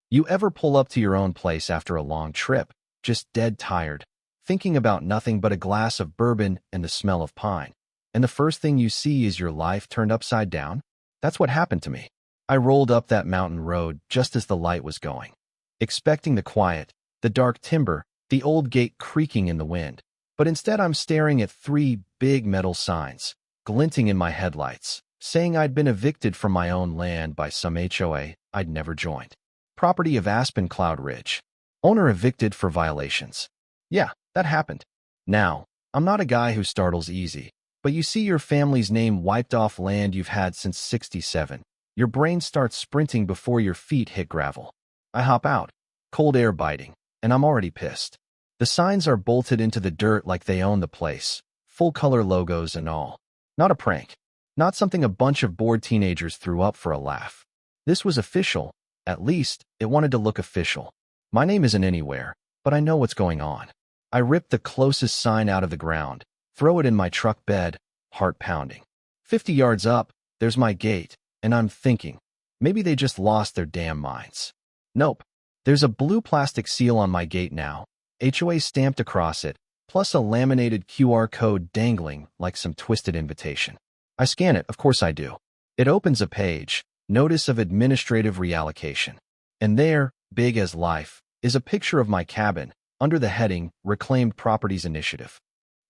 You ever pull up to your own place after a long trip, just dead tired, thinking about nothing but a glass of bourbon and the smell of pine, and the first thing you see is your life turned upside down? That's what happened to me. I rolled up that mountain road just as the light was going, expecting the quiet, the dark timber, the old gate creaking in the wind. But instead I'm staring at three big metal signs, glinting in my headlights, saying I'd been evicted from my own land by some HOA I'd never joined. Property of Aspen Cloud Ridge. Owner evicted for violations. Yeah, that happened. Now, I'm not a guy who startles easy, but you see your family's name wiped off land you've had since '67. Your brain starts sprinting before your feet hit gravel. I hop out, cold air biting, and I'm already pissed. The signs are bolted into the dirt like they own the place, full-color logos and all. Not a prank. Not something a bunch of bored teenagers threw up for a laugh. This was official. At least, it wanted to look official. My name isn't anywhere, but I know what's going on. I rip the closest sign out of the ground, throw it in my truck bed, heart pounding. 50 yards up, there's my gate, and I'm thinking, maybe they just lost their damn minds. Nope. There's a blue plastic seal on my gate now, HOA stamped across it, plus a laminated QR code dangling like some twisted invitation. I scan it, of course I do. It opens a page, Notice of Administrative Reallocation. And there, big as life, is a picture of my cabin, under the heading, Reclaimed Properties Initiative.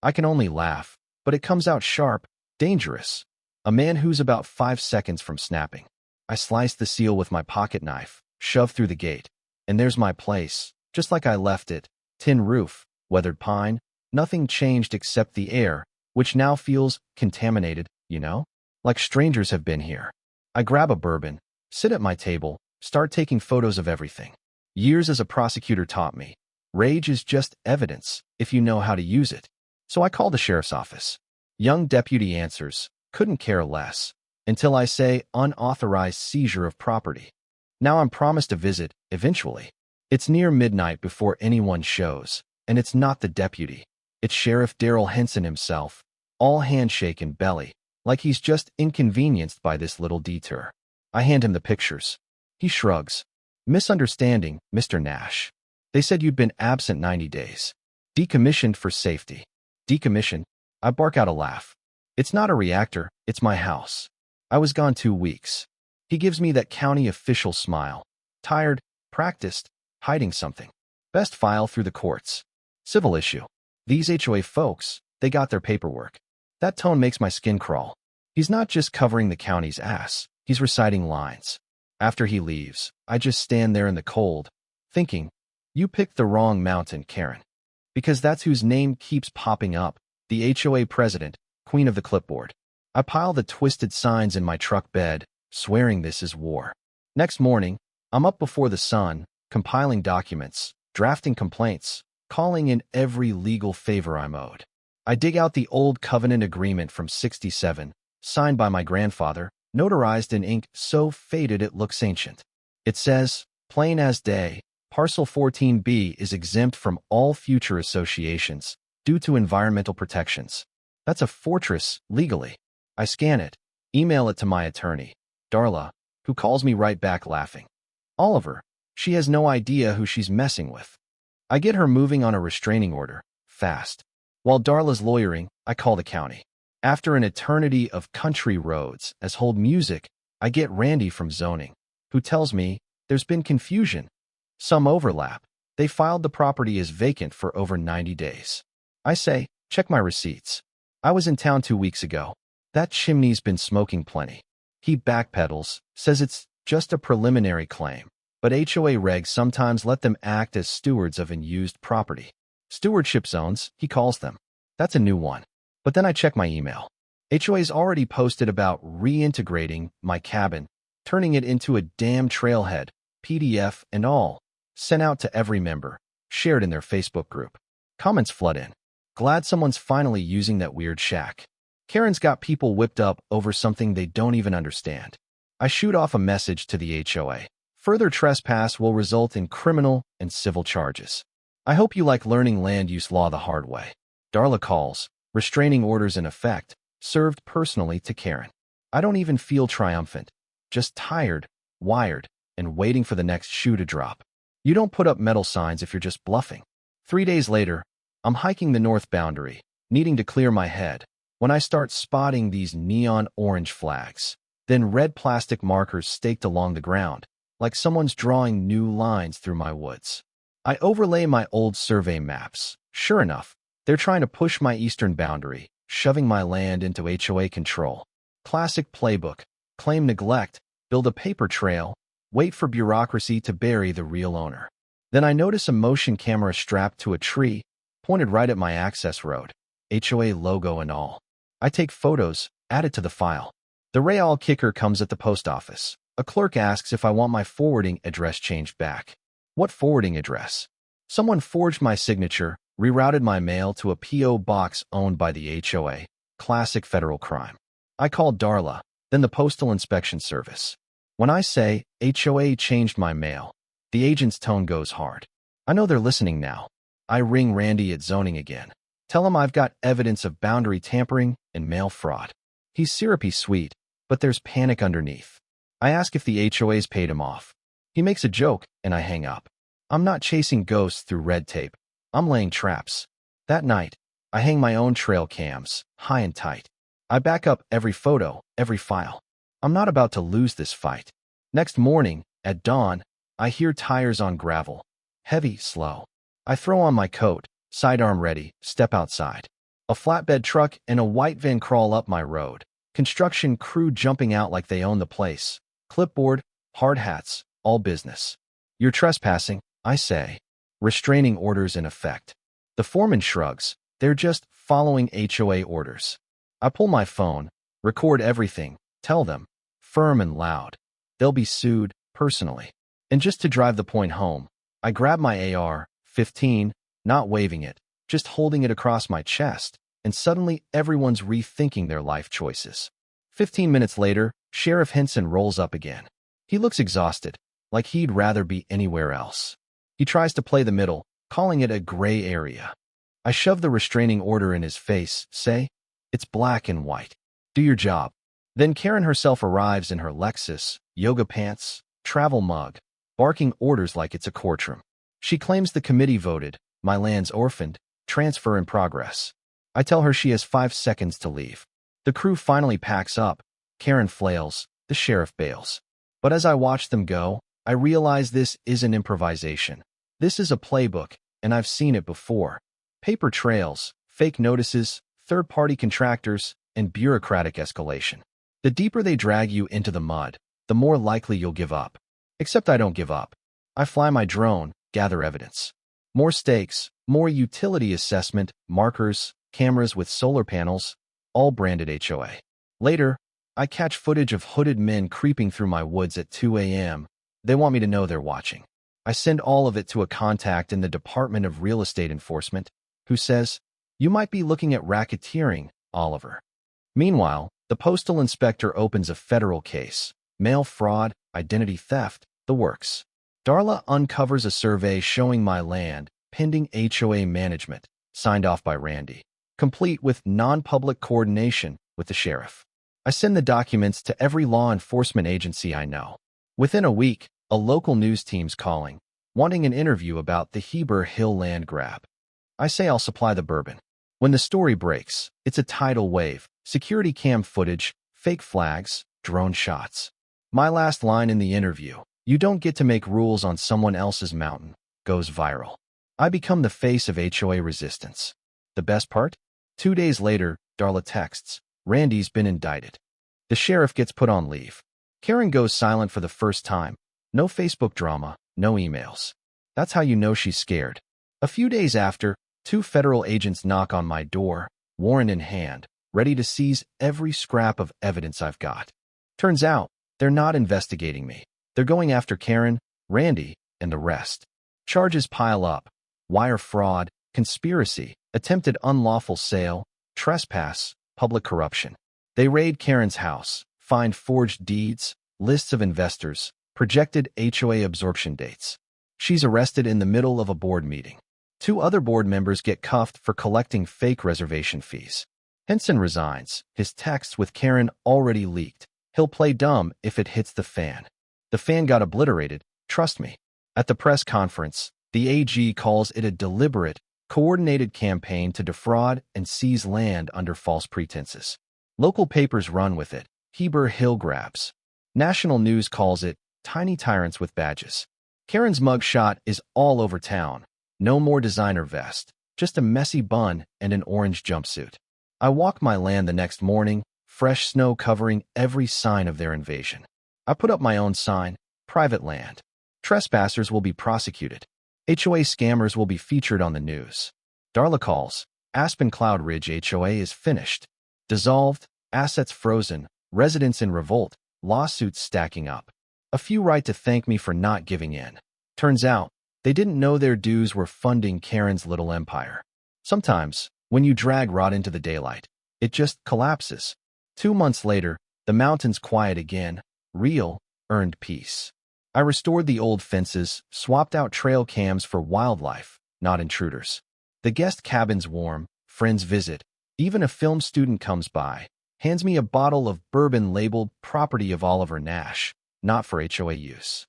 I can only laugh, but it comes out sharp, dangerous. A man who's about 5 seconds from snapping. I slice the seal with my pocket knife, shove through the gate, and there's my place, just like I left it. Tin roof, weathered pine, nothing changed except the air, which now feels contaminated, like strangers have been here. I grab a bourbon, sit at my table, start taking photos of everything. Years as a prosecutor taught me, rage is just evidence if you know how to use it. So I call the sheriff's office. Young deputy answers, couldn't care less, until I say unauthorized seizure of property. Now I'm promised a visit, eventually. It's near midnight before anyone shows, and it's not the deputy. It's Sheriff Daryl Henson himself, all handshake and belly, like he's just inconvenienced by this little detour. I hand him the pictures. He shrugs. Misunderstanding, Mr. Nash. They said you'd been absent 90 days. Decommissioned for safety. Decommissioned? I bark out a laugh. It's not a reactor, it's my house. I was gone 2 weeks. He gives me that county official smile. Tired, practiced, hiding something. Best file through the courts. Civil issue. These HOA folks, they got their paperwork. That tone makes my skin crawl. He's not just covering the county's ass, he's reciting lines. After he leaves, I just stand there in the cold, thinking, you picked the wrong mountain, Karen. Because that's whose name keeps popping up, the HOA president, queen of the clipboard. I pile the twisted signs in my truck bed, swearing this is war. Next morning, I'm up before the sun, compiling documents, drafting complaints, calling in every legal favor I'm owed. I dig out the old covenant agreement from '67, signed by my grandfather, notarized in ink so faded it looks ancient. It says, plain as day, Parcel 14B is exempt from all future associations due to environmental protections. That's a fortress, legally. I scan it, email it to my attorney, Darla, who calls me right back laughing. Oliver, she has no idea who she's messing with. I get her moving on a restraining order, fast. While Darla's lawyering, I call the county. After an eternity of country roads as hold music, I get Randy from zoning, who tells me there's been confusion. Some overlap. They filed the property as vacant for over 90 days. I say, check my receipts. I was in town 2 weeks ago. That chimney's been smoking plenty. He backpedals, says it's just a preliminary claim, but HOA regs sometimes let them act as stewards of unused property. Stewardship zones, he calls them. That's a new one. But then I check my email. HOA's already posted about reintegrating my cabin, turning it into a damn trailhead, PDF and all, sent out to every member, shared in their Facebook group. Comments flood in. Glad someone's finally using that weird shack. Karen's got people whipped up over something they don't even understand. I shoot off a message to the HOA. Further trespass will result in criminal and civil charges. I hope you like learning land use law the hard way. Darla calls, restraining orders in effect, served personally to Karen. I don't even feel triumphant, just tired, wired, and waiting for the next shoe to drop. You don't put up metal signs if you're just bluffing. 3 days later, I'm hiking the north boundary, needing to clear my head, when I start spotting these neon orange flags, then red plastic markers staked along the ground, like someone's drawing new lines through my woods. I overlay my old survey maps. Sure enough, they're trying to push my eastern boundary, shoving my land into HOA control. Classic playbook: claim neglect, build a paper trail, wait for bureaucracy to bury the real owner. Then I notice a motion camera strapped to a tree, pointed right at my access road, HOA logo and all. I take photos, add it to the file. The real kicker comes at the post office. A clerk asks if I want my forwarding address changed back. What forwarding address? Someone forged my signature, rerouted my mail to a P.O. box owned by the HOA. Classic federal crime. I called Darla, then the Postal Inspection Service. When I say, HOA changed my mail, the agent's tone goes hard. I know they're listening now. I ring Randy at zoning again. Tell him I've got evidence of boundary tampering and mail fraud. He's syrupy sweet, but there's panic underneath. I ask if the HOA's paid him off. He makes a joke, and I hang up. I'm not chasing ghosts through red tape. I'm laying traps. That night, I hang my own trail cams, high and tight. I back up every photo, every file. I'm not about to lose this fight. Next morning, at dawn, I hear tires on gravel. Heavy, slow. I throw on my coat, sidearm ready, step outside. A flatbed truck and a white van crawl up my road. Construction crew jumping out like they own the place. Clipboard, hard hats, all business. You're trespassing, I say. Restraining orders in effect. The foreman shrugs. They're just following HOA orders. I pull my phone, record everything, tell them, firm and loud. They'll be sued, personally. And just to drive the point home, I grab my AR-15, not waving it, just holding it across my chest, and suddenly everyone's rethinking their life choices. 15 minutes later, Sheriff Henson rolls up again. He looks exhausted, like he'd rather be anywhere else. He tries to play the middle, calling it a gray area. I shove the restraining order in his face, say, it's black and white. Do your job. Then Karen herself arrives in her Lexus, yoga pants, travel mug, barking orders like it's a courtroom. She claims the committee voted, my land's orphaned, transfer in progress. I tell her she has 5 seconds to leave. The crew finally packs up. Karen flails, the sheriff bails. But as I watch them go, I realize this isn't improvisation. This is a playbook, and I've seen it before. Paper trails, fake notices, third-party contractors, and bureaucratic escalation. The deeper they drag you into the mud, the more likely you'll give up. Except I don't give up. I fly my drone, gather evidence. More stakes, more utility assessment, markers, cameras with solar panels, all branded HOA. Later, I catch footage of hooded men creeping through my woods at 2 a.m. They want me to know they're watching. I send all of it to a contact in the Department of Real Estate Enforcement, who says, you might be looking at racketeering, Oliver. Meanwhile, the postal inspector opens a federal case. Mail fraud, identity theft, the works. Darla uncovers a survey showing my land, pending HOA management, signed off by Randy, complete with non-public coordination with the sheriff. I send the documents to every law enforcement agency I know. Within a week, a local news team's calling, wanting an interview about the Heber Hill land grab. I say I'll supply the bourbon. When the story breaks, it's a tidal wave, security cam footage, fake flags, drone shots. My last line in the interview, you don't get to make rules on someone else's mountain, goes viral. I become the face of HOA resistance. The best part? 2 days later, Darla texts, Randy's been indicted. The sheriff gets put on leave. Karen goes silent for the first time. No Facebook drama, no emails. That's how you know she's scared. A few days after, 2 federal agents knock on my door, warrant in hand, ready to seize every scrap of evidence I've got. Turns out, they're not investigating me. They're going after Karen, Randy, and the rest. Charges pile up. Wire fraud, conspiracy, attempted unlawful sale, trespass, public corruption. They raid Karen's house, find forged deeds, lists of investors, projected HOA absorption dates. She's arrested in the middle of a board meeting. 2 other board members get cuffed for collecting fake reservation fees. Henson resigns, his texts with Karen already leaked. He'll play dumb if it hits the fan. The fan got obliterated, trust me. At the press conference, the AG calls it a deliberate, coordinated campaign to defraud and seize land under false pretenses. Local papers run with it, Heber Hill grabs. National news calls it tiny tyrants with badges. Karen's mugshot is all over town. No more designer vest, just a messy bun and an orange jumpsuit. I walk my land the next morning, fresh snow covering every sign of their invasion. I put up my own sign, private land. Trespassers will be prosecuted. HOA scammers will be featured on the news. Darla calls, Aspen Cloud Ridge HOA is finished. Dissolved, assets frozen, residents in revolt, lawsuits stacking up. A few write to thank me for not giving in. Turns out, they didn't know their dues were funding Karen's little empire. Sometimes, when you drag rot into the daylight, it just collapses. 2 months later, the mountains quiet again, real, earned peace. I restored the old fences, swapped out trail cams for wildlife, not intruders. The guest cabin's warm, friends visit, even a film student comes by, hands me a bottle of bourbon labeled property of Oliver Nash, not for HOA use.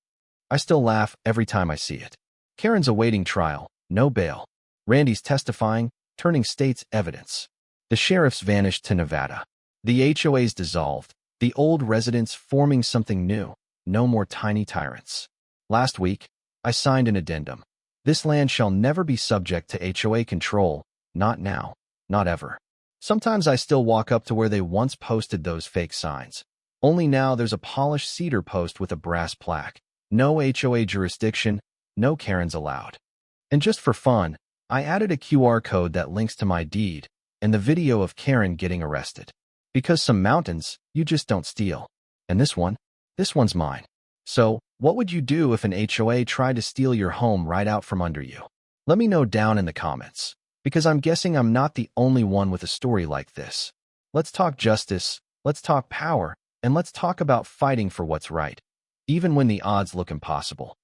I still laugh every time I see it. Karen's awaiting trial, no bail. Randy's testifying, turning state's evidence. The sheriff's vanished to Nevada. The HOA's dissolved, the old residents forming something new. No more tiny tyrants. Last week, I signed an addendum. This land shall never be subject to HOA control, not now, not ever. Sometimes I still walk up to where they once posted those fake signs. Only now there's a polished cedar post with a brass plaque. No HOA jurisdiction, no Karens allowed. And just for fun, I added a QR code that links to my deed and the video of Karen getting arrested. Because some mountains, you just don't steal. And this one's mine. So, what would you do if an HOA tried to steal your home right out from under you? Let me know down in the comments, because I'm guessing I'm not the only one with a story like this. Let's talk justice, let's talk power, and let's talk about fighting for what's right, even when the odds look impossible.